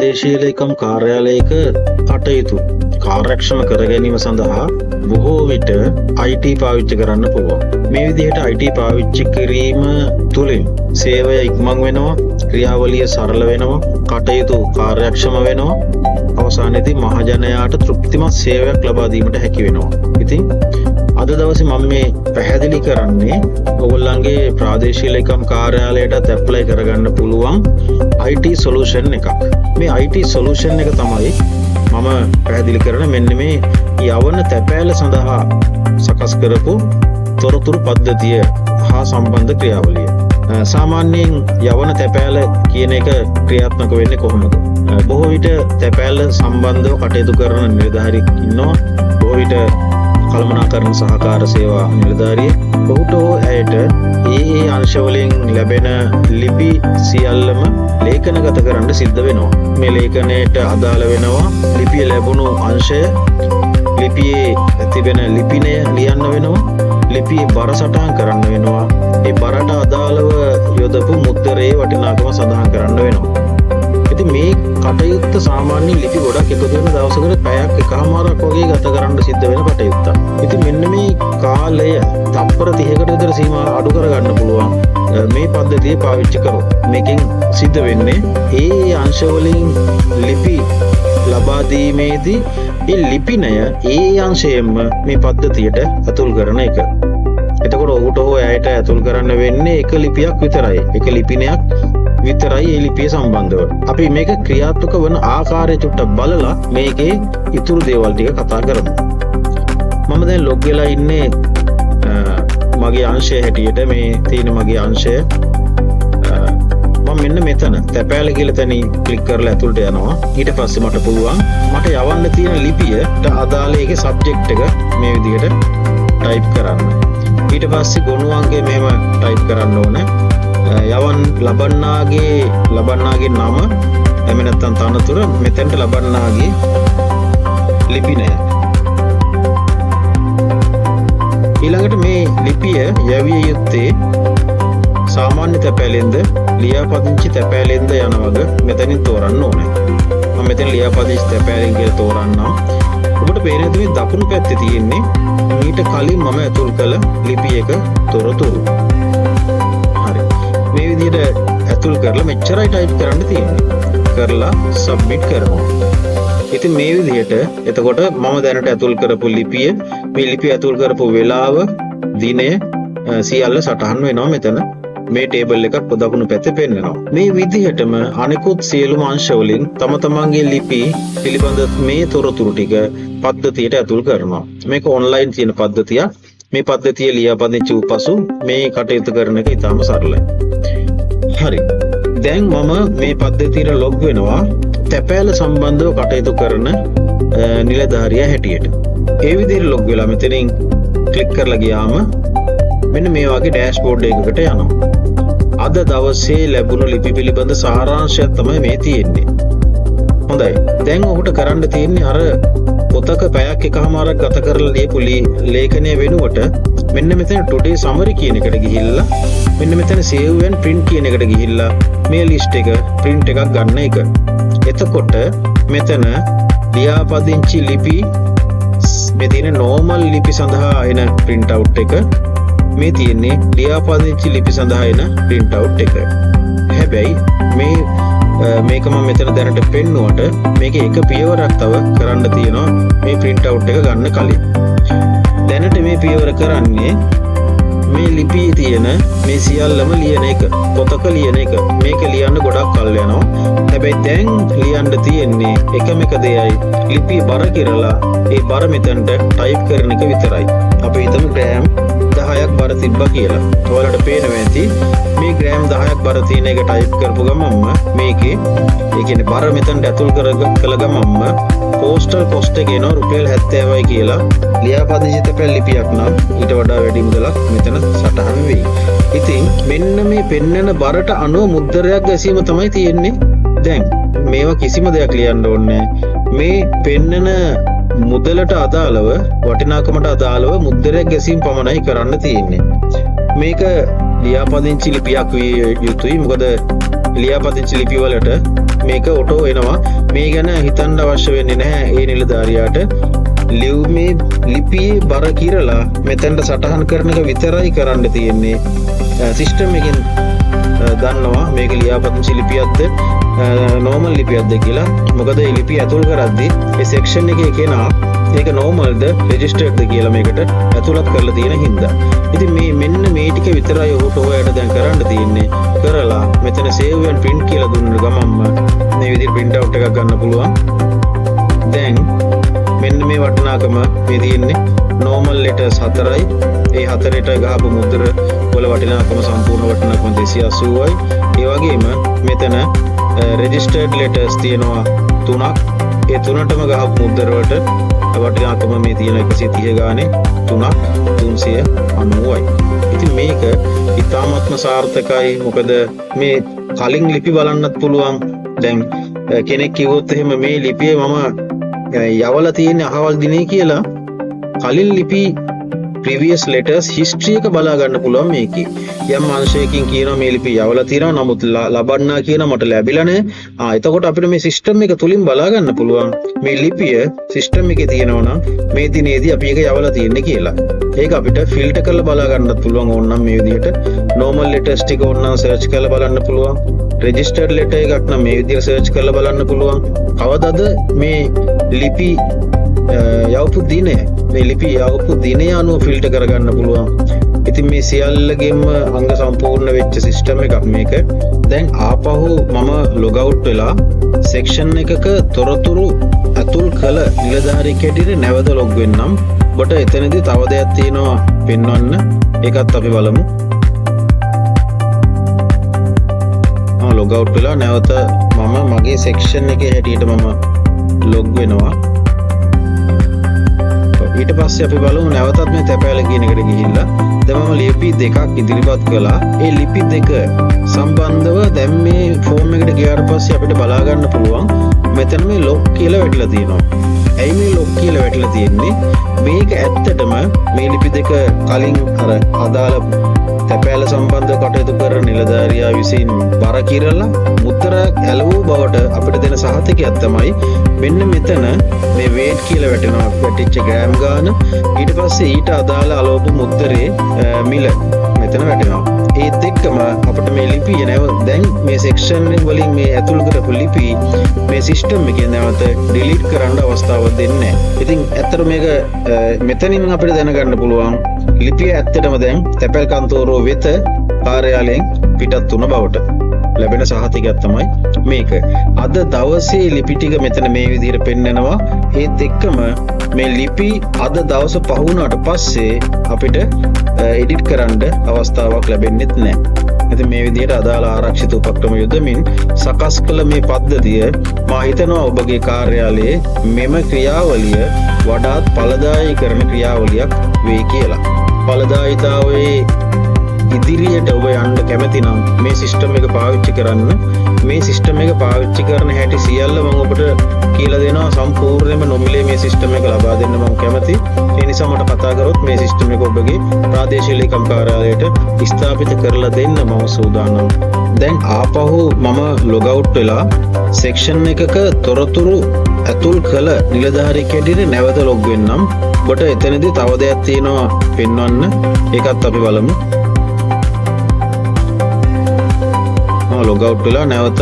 ප්‍රාදේශීය ලේකම් කාර්යාලයක කටයුතු කාර්යක්ෂම කර ගැනීම සඳහා බොහෝ විට IT පාවිච්චි කරන්න පුළුවන්. මේ විදිහට IT පාවිච්චි කිරීම තුළින් සේවය ඉක්මන් වෙනවා, ක්‍රියාවලිය සරල වෙනවා, කටයුතු කාර්යක්ෂම වෙනවා. අවසානයේදී මහජනයාට තෘප්තිමත් සේවයක් ලබා දීමට හැකි වෙනවා. ඉතින් අද දවසේ මම මේ පැහැදිලි කරන්නේ ඔයගොල්ලන්ගේ ප්‍රාදේශීය ලේකම් කාර්යාලයටත් ඇප්ලයි කරගන්න පුළුවන් IT solution එකක්. මේ IT solution එක තමයි මම පැහැදිලි කරන මෙන්න මේ යවන තැපෑල සඳහා සකස් කරපු තොරතුරු පද්ධතිය හා සම්බන්ධ ක්‍රියාවලිය. සාමාන්‍යයෙන් යවන තැපෑල කියන එක ක්‍රියාත්මක වෙන්නේ කොහොමද? බොහෝ විට තැපෑල සම්බන්ධව කටයුතු කරන නිලධාරියෙක් ඉන්නවා. බොහෝ විට කළමනාකරණ සහකාර සේවා නිලධාරියෙක්. ඔහුට ඇයට ඒ අංශවලින් ලැබෙන ලිපි සියල්ලම ලේඛනගත කරන්න සිද්ධ වෙනවා. මේ ලේඛනයට අදාළ වෙනවා ලිපිය ලැබුණු අංශය, ලිපියේ තිබෙන ලිපිනය ලියන්න වෙනවා, ලිපියේ බර සටහන් කරන්න වෙනවා, ඒ බරට අදාළව යොදපු මුද්‍රයේ වටිනාකම සඳහන් කරන්න වෙනවා. ඉතින් මේ කටයුත්ත සාමාන්‍ය ලිපි ගොඩක් එකතු වෙන දවසකට පැයක් එකමාරක් වගේ ගත කරන්න සිද්ධ වෙන කටයුත්තක්. ඉතින් මෙන්න මේ කාලය තප්පර 30කට විතර සීමා අඩු කරගන්න පුළුවන් මේ පද්ධතිය පාවිච්චි කරොත්. මේකෙන් සිද්ධ වෙන්නේ ඒ අංශවලින් ලිපි ලබා දීමේදී ඒ ලිපිනය ඒ අංශයෙන්ම මේ පද්ධතියට ඇතුල් කරන එක. එතකොට ඔහුට හෝ ඇයට ඇතුල් කරන්න වෙන්නේ එක ලිපියක් විතරයි. එක ලිපිනයක් විතරයි ඒ ලිපිය සම්බන්ධව. අපි මේක ක්‍රියාත්මක වන ආකාරය චුට්ටක් බලලා මේකේ ඉතුරු දේවල් ටික කතා කරමු. මම දැන් ලොග් වෙලා ඉන්නේ මගේ අංශය හැටියට. මේ තියෙන මගේ අංශය මම මෙන්න මෙතන තැපෑල කියලා තැනින් ක්ලික් කරලා ඇතුළට යනවා. ඊට පස්සේ මට පුළුවන් මට යවන්න තියෙන ලිපියට අදාළ ඒකේ සබ්ජෙක්ට් එක මේ විදිහට ටයිප් කරන්න. ඊට පස්සේ ගොනු අංකය මෙහෙම ටයිප් කරන්න ඕනේ. යවන් ලබන්නාගේ නම එහෙම නැත්නම් තනතුර, මෙතෙන්ට ලබන්නාගේ ලිපිනය. ඊළඟට මේ ලිපිය යවිය යුත්තේ සාමාන්‍ය තැපෑලෙන්ද ලියාපදිංචි තැපෑලෙන්ද යන වග මෙතනින් තෝරන්න ඕනේ. මම මෙතන ලියාපදිංචි තැපෑලෙන් කියලා තෝරන්නම්. ඔබට පේන මේ දකුණු පැත්තේ තියෙන්නේ ඊට කලින් මම ඇතුල් කළ ලිපියක තොරතුරු. මේ විදිහට ඇතුල් කරලා මෙච්චරයි ටයිප් කරන්න තියෙන්නේ. කරලා සබ්මිට් කරනවා. ඉතින් මේ විදිහට එතකොට මම දැනට ඇතුල් කරපු ලිපිය, මේ ලිපිය ඇතුල් කරපු වෙලාව, දිනය සියල්ල සටහන් වෙනවා මෙතන. මේ ටේබල් එකක් දකුණු පැත්තේ පෙන්වනවා. මේ විදිහටම අනිකුත් සියලුම අංශවලින් තම තමන්ගේ ලිපි පිළිබඳ මේ තොරතුරු ටික පද්ධතියට ඇතුල් කරනවා. මේක ඔන්ලයින් තියෙන පද්ධතියක්. මේ පද්ධතිය ලියාපදිංචි වූ පසු මේ කටයුතු කරන එක ඉතාම සරලයි. හරි. දැන් මම මේ පද්ධතියට ලොග් වෙනවා තැපෑල සම්බන්ධව කටයුතු කරන නිලධාරියා හැටියට. ඒ විදිහට ලොග් වෙලා මෙතනින් ක්ලික් කරලා ගියාම මෙන්න මේ වගේ ඩෑෂ්බෝඩ් එකකට යනවා. අද දවසේ ලැබුණු ලිපි පිළිබඳ සාරාංශයක් තමයි මේ තියෙන්නේ. හොඳයි. දැන් ඔහුට කරන්න තියෙන්නේ අර පොතක පැයක් එකමාරක් ගත කරලා ලියපු ලේඛනය වෙනුවට මෙන්න මෙතන ටුඩේ සමරි කියන එකට ගිහිල්ලා මෙන්න මෙතන සේව් and print කියන එකට ගිහිල්ලා මේ ලිස්ට් එක print එකක් ගන්න එක. එතකොට මෙතන ලියාපදිංචි ලිපි මේ තියෙන normal ලිපි සඳහා එන print out එක, මේ තියෙන්නේ ලියාපදිංචි ලිපි සඳහා එන print out එක. හැබැයි මේක මම මෙතන දැනට පෙන්නුවට මේක එක පියවරක් තව කරන්න තියෙනවා මේ print out එක ගන්න කලින්. දැනට මේ පියවර කරන්නේ මේ ලිපියේ තියෙන මේ සියල්ලම ලියන එක, පොතක ලියන එක. මේක ලියන්න ගොඩක් කල් යනවා. හැබැයි දැන් ලියන්න තියෙන්නේ එකම එක දෙයයි, ලිපිය බර කරලා ඒ බර මෙතනට ටයිප් කරන එක විතරයි. අපි හිතමු ග්‍රෑම් 10ක් බර තිබ්බා කියලා. ඔයාලට පේනවා ඇති මේ ග්‍රෑම් 10ක් බර තියෙන එක ටයිප් කරපු ගමන්ම මේකේ ඒ කියන්නේ බර මෙතනට ඇතුල් කළ ගමන්ම පෝස්ටල් කොස්ට් එක එනවා රුපියල් 70යි කියලා. ලියාපදිංචි තැපෑල් ලිපියක් නම් ඊට වඩා වැඩි මුදලක් මෙතන සටහන් වෙයි. ඉතින් මෙන්න මේ පෙන්නන බරට අනුව මුද්‍රයක් ගැසීම තමයි තියෙන්නේ. දැන් මේවා කිසිම දෙයක් ලියන්න ඕනේ මේ පෙන්නන මුදලට අදාළව, වටිනාකමට අදාළව මුද්‍රයක් ගැසීම පමණයි කරන්න තියෙන්නේ. මේක ලියාපදිංචි ලිපියක් විය යුතුයි. මොකද ලියාපදිංචි ලිපි වලට මේක ඔටෝ එනවා. මේ ගැන හිතන්න අවශ්‍ය වෙන්නේ නැහැ ඒ නිලධාරියාට. ලියුමේ ලිපියේ බර කිරලා මෙතෙන්ට සටහන් කරන එක විතරයි කරන්න තියෙන්නේ. සිස්ටම් එකෙන් දන්නවා මේක ලියාපදිංචි ලිපියක්ද නෝමල් ලිපියක්ද කියලා. මොකද මේ ලිපිය ඇතුල් කරද්දී මේ සෙක්ෂන් එකේ කෙනා ඒක නෝමල්ද රෙජිස්ටර්ඩ්ද කියලා මේකට ඇතුළත් කරලා තියෙන හින්දා. ඉතින් මෙන්න මේ ටික විතරයි ඔහුට ඔයාලට දැන් කරන්න තියෙන්නේ. කරලා මෙතන save and print කියලා දුන්න ගමන්ම මේ විදිහට print out එකක් ගන්න පුළුවන්. දැන් මෙන්න මේ වටිනාකම මේ තියෙන්නේ normal letters 4යි. ඒ 4ට ගහපු මුද්‍ර වල වටිනාකම සම්පූර්ණ වටිනාකම 280යි. ඒ වගේම මෙතන registered letters තියෙනවා 3ක්. ඒ 3ටම ගහපු මුද්‍ර වලට වටිනාකම මේ තියෙන 130 ගානේ 3ක් 390යි. ඉතින් මේක ඉතාමත්ම සාර්ථකයි. මොකද මේ කලින් ලිපි බලන්නත් පුළුවන්. දැන් කෙනෙක් කිව්වොත් එහෙම මේ ලිපියේ මම යවලා තියෙන අහවල් දිනේ කියලා කලින් ලිපි previous letters history එක බලා ගන්න පුළුවන් මේකේ. යම් අංශයකින් කියනවා මේ ලිපිය යවලා තියෙනවා නමුත් ලබන්නා කියන මට ලැබිලා නැහැ. එතකොට අපිට මේ සිස්ටම් එක තුලින් බලා ගන්න පුළුවන් මේ ලිපිය සිස්ටම් එකේ තියෙනවා නම් මේ දිනේදී අපි ඒක යවලා තියෙන්නේ කියලා. ඒක අපිට ෆිල්ටර් කරලා බලා ගන්නත් පුළුවන් ඕනනම් මේ විදිහට. normal letters ටික ඕනනම් search කරලා බලන්න පුළුවන්. registered letter එකක් නම් මේ විදිහට search කරලා බලන්න පුළුවන්. කවදාද මේ ලිපි යවපු දිනේ මේ ලිපි යවපු දිනේ අනුව ෆිල්ටර් කරගන්න පුළුවන්. ඉතින් මේ සියල්ලගෙම අංග සම්පූර්ණ වෙච්ච සිස්ටම් එකක් මේක. දැන් ආපහු මම ලොග් අවුට් වෙලා සෙක්ෂන් එකක තොරතුරු ඇතුල් කළ නිලධාරියෙක් හැටියට නැවත ලොග් වෙන්නම්. ඔබට එතනදී තව දෙයක් තියෙනවා පෙන්වන්න. ඒකත් අපි බලමු. ලොග් අවුට් වෙලා නැවත මම මගේ සෙක්ෂන් එකේ හැටියට මම ලොග් වෙනවා. ඊට පස්සේ අපි බලමු නැවතත් මේ තැපෑල කියන එකට ගිහිල්ලා දැන් මම ලිපි දෙකක් ඉදිරිපත් කළා. ඒ ලිපි දෙක සම්බන්ධව දැන් මේ ෆෝම් එකට ගියාට පස්සේ අපිට බලා ගන්න පුළුවන් මෙතන මේ ලොක් කියලා වැටලා තියෙනවා. ඇයි මේ ලොක් කියලා වැටලා තියෙන්නේ? මේක ඇත්තටම මේ ලිපි දෙක කලින් අර අදාළ තැපෑල සම්බන්ධව කටයුතු කරන නිලධාරියා විසින් බර කිරලා මුද්‍රාවක් ඇලවූ බවට අපිට දෙන සහතිකයක් තමයි මෙන්න මෙතන මේ weight කියලා වැටෙනවා. වැටිච්ච ග්‍රෑම් ගාන ඊට පස්සේ ඊට අදාළ අලෝප මුද්‍රේ මිල මෙතන වැටෙනවා. ඒත් එක්කම අපිට මේ ලිපිය දැන් මේ සෙක්ෂන් වලින් මේ ඇතුල් කරපු ලිපි මේ සිස්ටම් එකෙන් නැවත ඩිලීට් කරන්න අවස්ථාවක් දෙන්නේ නැහැ. ඉතින් ඇත්තට මේක මෙතනින් අපිට දැනගන්න පුළුවන් ලිපිය ඇත්තටම දැන් තැපැල් කන්තෝරුව වෙත කාර්යාලයෙන් පිටත් වුණ බවට ලැබෙන සහතිකයක් තමයි මේක. අද දවසේ ලිපි ටික මෙතන මේ විදිහට පෙන්නනවා. ඒත් එක්කම මේ ලිපි අද දවස පහ වුණාට පස්සේ අපිට එඩිට් කරන්න අවස්ථාවක් ලැබෙන්නේ නැහැ. ඉතින් මේ විදිහට අදාළ ආරක්ෂිත උපක්‍රම යොදමින් සකස් කළ මේ පද්ධතිය මා හිතනවා ඔබගේ කාර්යාලයේ මෙම ක්‍රියාවලිය වඩාත් ඵලදායී කරන ක්‍රියාවලියක් වෙයි කියලා. ඵලදායීතාවයේ ඉදිරියට ඔබ යන්න කැමති නම් මේ සිස්ටම් එක පාවිච්චි කරන්න. මේ සිස්ටම් එක පාවිච්චි කරන හැටි සියල්ල මම ඔබට කියලා දෙනවා. සම්පූර්ණයෙන්ම නොමිලේ මේ සිස්ටම් එක ලබා දෙන්න මම කැමතියි. ඒ නිසා මට කතා කරොත් මේ සිස්ටම් එක ඔබගේ ප්‍රාදේශීය ලේකම් කාර්යාලයට ස්ථාපිත කරලා දෙන්න මම සූදානම්. දැන් ආපහු මම ලොග් අවුට් වෙලා සෙක්ෂන් එකක තොරතුරු ඇතුල් කළ නිලධාරියෙක් හැටියට නැවත ලොග් වෙන්නම්. ඔබට එතනදී තව දෙයක් තියෙනවා පෙන්වන්න. ඒකත් අපි බලමු. ලොග් අවුට් වෙලා නැවත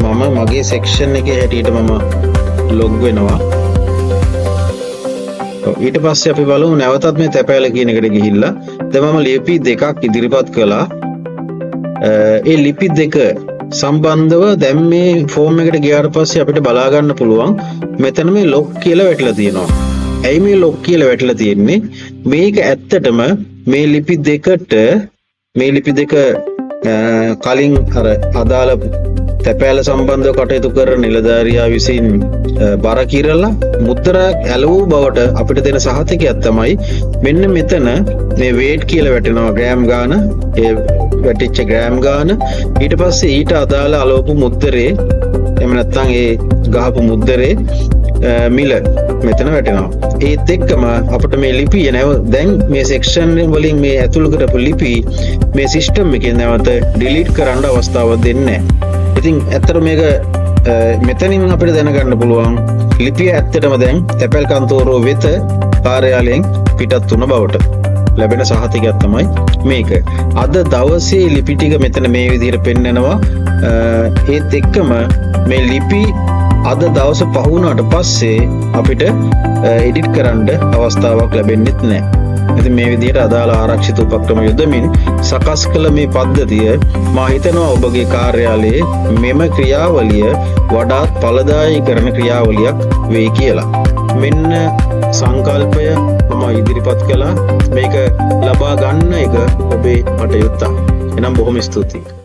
මම මගේ සෙක්ෂන් එකේ හැටියට මම ලොග් වෙනවා. ඊට පස්සේ අපි බලමු නැවතත් මේ තැපෑල කියන එකට ගිහිල්ලා දැන් මම ලිපි දෙකක් ඉදිරිපත් කළා. ඒ ලිපි දෙක සම්බන්ධව දැන් මේ ෆෝම් එකට ගියාට පස්සේ අපිට බලා ගන්න පුළුවන් මෙතන මේ ලොක් කියලා වැටලා තියෙනවා. ඇයි මේ ලොක් කියලා වැටලා තියෙන්නේ? මේක ඇත්තටම මේ ලිපි දෙක කලින් අර අදාළ තැපෑල සම්බන්ධව කටයුතු කරන නිලධාරියා විසින් බර කිරලා මුද්‍රාවක් ඇලවූ බවට අපිට දෙන සහතිකයක් තමයි මෙන්න මෙතන මේ weight කියලා වැටෙනවා ග්‍රෑම් ගාන. ඒ වැටිච්ච ග්‍රෑම් ගාන ඊට පස්සේ ඊට අදාළ අලෝප මුද්‍රේ එහෙම නැත්නම් ඒ ගහපු මුද්‍රේ මිල මෙතන වැටෙනවා. ඒත් එක්කම අපිට මේ ලිපිය දැන් මේ සෙක්ෂන් වලින් මේ ඇතුල් කරපු ලිපි මේ සිස්ටම් එකෙන් නැවත ඩිලීට් කරන්න අවස්ථාවක් දෙන්නේ නැහැ. ඉතින් ඇත්තට මේක මෙතනින් අපිට දැනගන්න පුළුවන් ලිපිය ඇත්තටම දැන් තැපැල් කන්තෝරුව වෙත කාර්යාලයෙන් පිටත් වුණ බවට ලැබෙන සහතිකයක් තමයි මේක. අද දවසේ ලිපි ටික මෙතන මේ විදිහට පෙන්නනවා. ඒත් එක්කම මේ ලිපි අද දවස පහ වුණාට පස්සේ අපිට එඩිට් කරන්න අවස්ථාවක් ලැබෙන්නේ නැහැ. ඉතින් මේ විදිහට අදාළ ආරක්ෂිත උපක්‍රම යොදමින් සකස් කළ මේ පද්ධතිය මා හිතනවා ඔබගේ කාර්යාලයේ මෙම ක්‍රියාවලිය වඩාත් ඵලදායී කරන ක්‍රියාවලියක් වෙයි කියලා. මෙන්න සංකල්පය මම ඉදිරිපත් කළා. මේක ලබා ගන්න එක ඔබේ කටයුත්ත. එනම් බොහොම ස්තුතියි.